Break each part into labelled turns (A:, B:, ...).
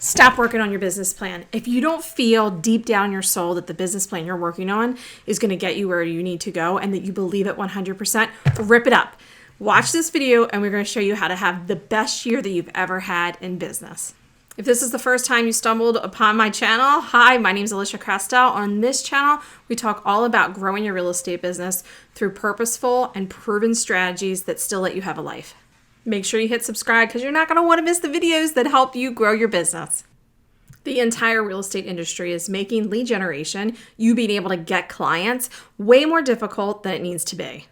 A: Stop working on your business plan. If you don't feel deep down in your soul that the business plan you're working on is going to get you where you need to go and that you believe it 100%, rip it up. Watch this video and we're going to show you how to have the best year that you've ever had in business. If this is the first time you stumbled upon my channel, hi, my name is Alisia Krastel. On this channel, we talk all about growing your real estate business through purposeful and proven strategies that still let you have a life. Make sure you hit subscribe because you're not going to want to miss the videos that help you grow your business. The entire real estate industry is making lead generation, you being able to get clients, way more difficult than it needs to be.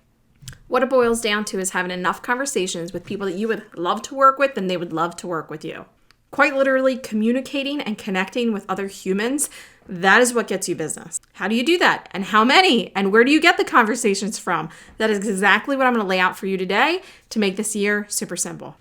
A: What it boils down to is having enough conversations with people that you would love to work with and they would love to work with you. Quite literally, communicating and connecting with other humans, that is what gets you business. How do you do that? And how many? And where do you get the conversations from? That is exactly what I'm going to lay out for you today to make this year super simple.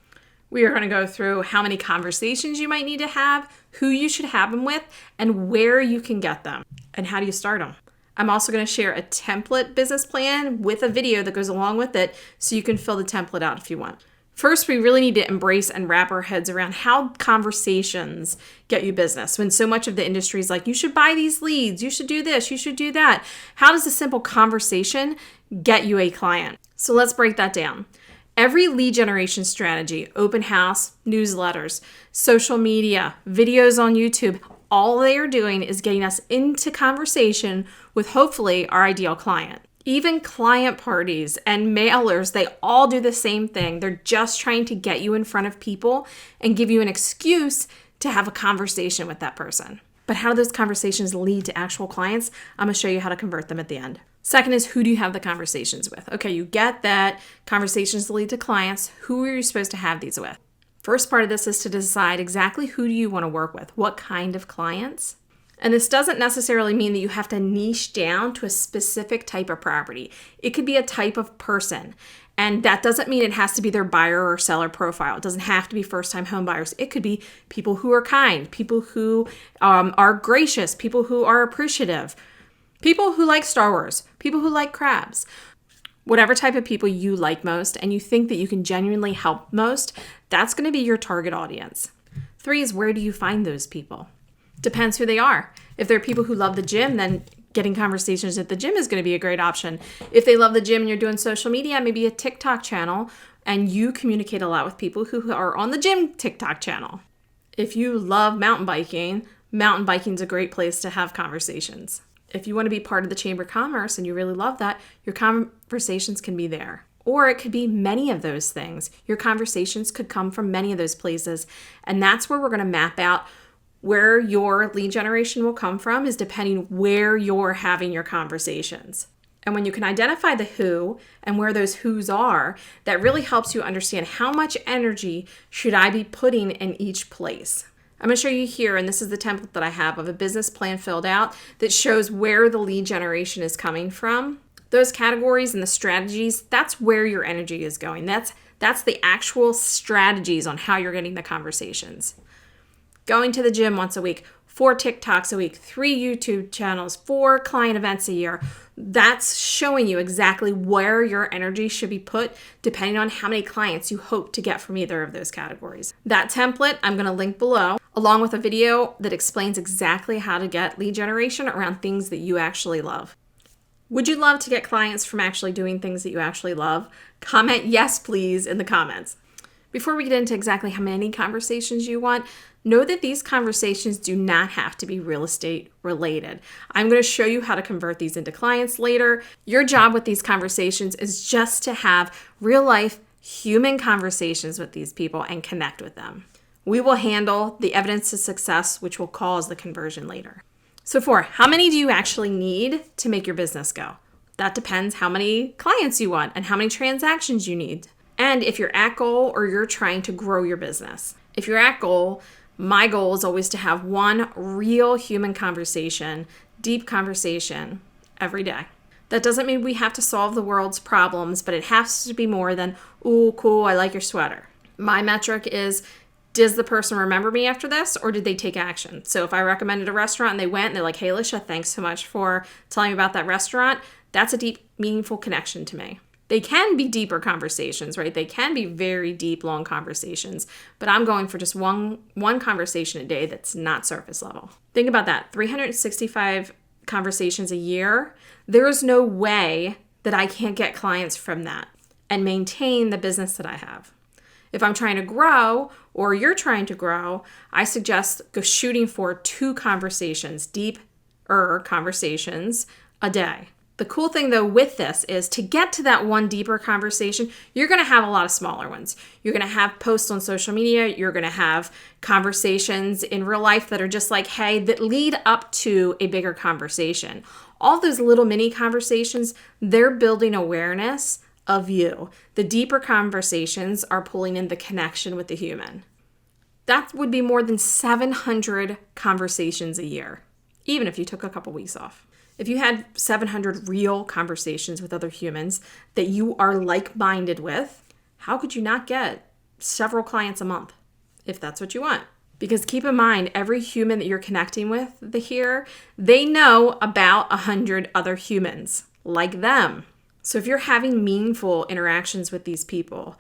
A: We are going to go through how many conversations you might need to have, who you should have them with, and where you can get them, and how do you start them. I'm also going to share a template business plan with a video that goes along with it so you can fill the template out if you want. First, we really need to embrace and wrap our heads around how conversations get you business. When so much of the industry is like, you should buy these leads, you should do this, you should do that. How does a simple conversation get you a client? So let's break that down. Every lead generation strategy, open house, newsletters, social media, videos on YouTube, all they are doing is getting us into conversation with hopefully our ideal client. Even client parties and mailers, they all do the same thing. They're just trying to get you in front of people and give you an excuse to have a conversation with that person. But how do those conversations lead to actual clients? I'm going to show you how to convert them at the end. Second is, who do you have the conversations with? Okay, you get that conversations lead to clients. Who are you supposed to have these with? First part of this is to decide exactly who do you want to work with? What kind of clients? And this doesn't necessarily mean that you have to niche down to a specific type of property. It could be a type of person. And that doesn't mean it has to be their buyer or seller profile. It doesn't have to be first-time home buyers. It could be people who are kind, people who are gracious, people who are appreciative, people who like Star Wars, people who like crabs. Whatever type of people you like most and you think that you can genuinely help most, that's going to be your target audience. 3 is, where do you find those people? Depends who they are. If they're people who love the gym, then getting conversations at the gym is going to be a great option. If they love the gym and you're doing social media, maybe a TikTok channel, and you communicate a lot with people who are on the gym TikTok channel. If you love mountain biking is a great place to have conversations. If you want to be part of the Chamber of Commerce and you really love that, your conversations can be there. Or it could be many of those things. Your conversations could come from many of those places. And that's where we're going to map out where your lead generation will come from, is depending where you're having your conversations. And when you can identify the who and where those who's are, that really helps you understand how much energy should I be putting in each place. I'm going to show you here, and this is the template that I have of a business plan filled out that shows where the lead generation is coming from. Those categories and the strategies, that's where your energy is going. That's the actual strategies on how you're getting the conversations. Going to the gym once a week, 4 TikToks a week, 3 YouTube channels, 4 client events a year. That's showing you exactly where your energy should be put depending on how many clients you hope to get from either of those categories. That template I'm going to link below, along with a video that explains exactly how to get lead generation around things that you actually love. Would you love to get clients from actually doing things that you actually love? Comment yes, please, in the comments. Before we get into exactly how many conversations you want, know that these conversations do not have to be real estate related. I'm going to show you how to convert these into clients later. Your job with these conversations is just to have real life human conversations with these people and connect with them. We will handle the evidence of success, which will cause the conversion later. So 4, how many do you actually need to make your business go? That depends how many clients you want and how many transactions you need. And if you're at goal or you're trying to grow your business. If you're at goal, my goal is always to have one real human conversation, deep conversation every day. That doesn't mean we have to solve the world's problems, but it has to be more than, ooh, cool, I like your sweater. My metric is, does the person remember me after this, or did they take action? So if I recommended a restaurant and they went and they're like, hey, Alisia, thanks so much for telling me about that restaurant, that's a deep, meaningful connection to me. They can be deeper conversations, right? They can be very deep, long conversations, but I'm going for just one conversation a day that's not surface level. Think about that, 365 conversations a year. There is no way that I can't get clients from that and maintain the business that I have. If I'm trying to grow or you're trying to grow, I suggest shooting for 2 conversations, deeper conversations a day. The cool thing though with this is to get to that one deeper conversation, you're going to have a lot of smaller ones. You're going to have posts on social media. You're going to have conversations in real life that are just like, hey, that lead up to a bigger conversation. All those little mini conversations, they're building awareness of you. The deeper conversations are pulling in the connection with the human. That would be more than 700 conversations a year, even if you took a couple weeks off. If you had 700 real conversations with other humans that you are like-minded with, how could you not get several clients a month if that's what you want? Because keep in mind, every human that you're connecting with here, they know about 100 other humans like them. So if you're having meaningful interactions with these people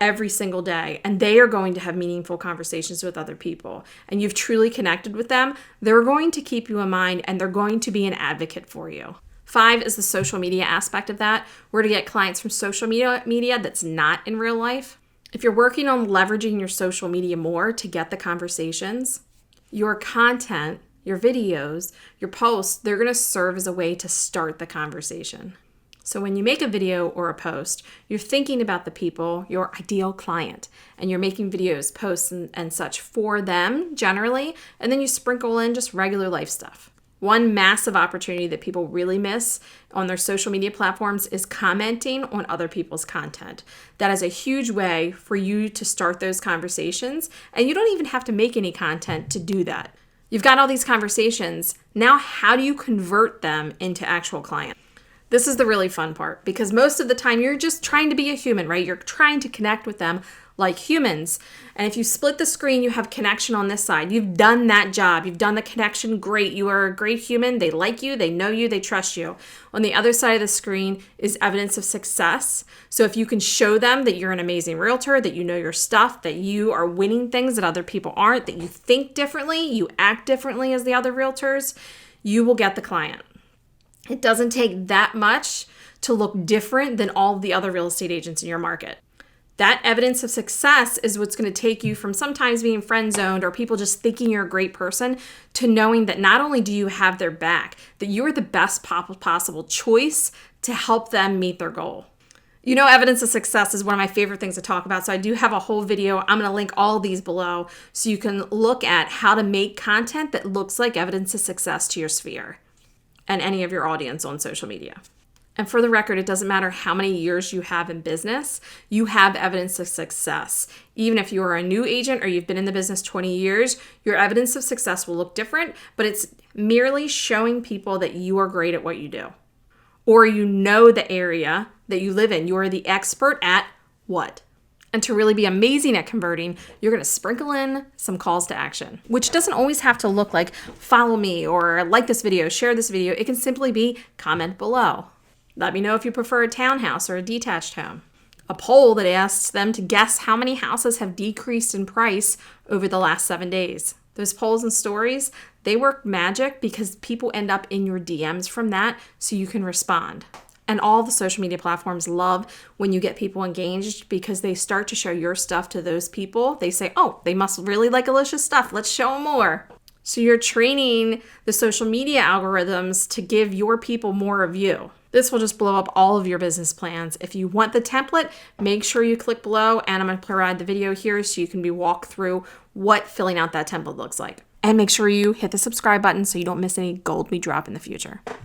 A: every single day, and they are going to have meaningful conversations with other people, and you've truly connected with them, they're going to keep you in mind and they're going to be an advocate for you. 5 is the social media aspect of that. Where to get clients from social media that's not in real life. If you're working on leveraging your social media more to get the conversations, your content, your videos, your posts, they're going to serve as a way to start the conversation. So when you make a video or a post, you're thinking about the people, your ideal client, and you're making videos, posts, and such for them generally, and then you sprinkle in just regular life stuff. One massive opportunity that people really miss on their social media platforms is commenting on other people's content. That is a huge way for you to start those conversations, and you don't even have to make any content to do that. You've got all these conversations. Now, how do you convert them into actual clients? This is the really fun part, because most of the time you're just trying to be a human, right? You're trying to connect with them like humans. And if you split the screen, you have connection on this side. You've done that job. You've done the connection great. You are a great human. They like you. They know you. They trust you. On the other side of the screen is evidence of success. So if you can show them that you're an amazing realtor, that you know your stuff, that you are winning things that other people aren't, that you think differently, you act differently as the other realtors, you will get the client. It doesn't take that much to look different than all the other real estate agents in your market. That evidence of success is what's going to take you from sometimes being friend zoned or people just thinking you're a great person to knowing that not only do you have their back, that you are the best possible choice to help them meet their goal. You know, evidence of success is one of my favorite things to talk about. So I do have a whole video. I'm going to link all of these below so you can look at how to make content that looks like evidence of success to your sphere and any of your audience on social media. And for the record, it doesn't matter how many years you have in business, you have evidence of success. Even if you are a new agent or you've been in the business 20 years, your evidence of success will look different, but it's merely showing people that you are great at what you do. Or you know the area that you live in. You are the expert at what? And to really be amazing at converting, you're going to sprinkle in some calls to action, which doesn't always have to look like follow me or like this video, share this video. It can simply be comment below. Let me know if you prefer a townhouse or a detached home. A poll that asks them to guess how many houses have decreased in price over the last 7 days. Those polls and stories, they work magic because people end up in your DMs from that so you can respond. And all the social media platforms love when you get people engaged because they start to show your stuff to those people. They say, oh, they must really like Alicia's stuff. Let's show them more. So you're training the social media algorithms to give your people more of you. This will just blow up all of your business plans. If you want the template, make sure you click below and I'm going to provide the video here so you can be walked through what filling out that template looks like. And make sure you hit the subscribe button so you don't miss any gold we drop in the future.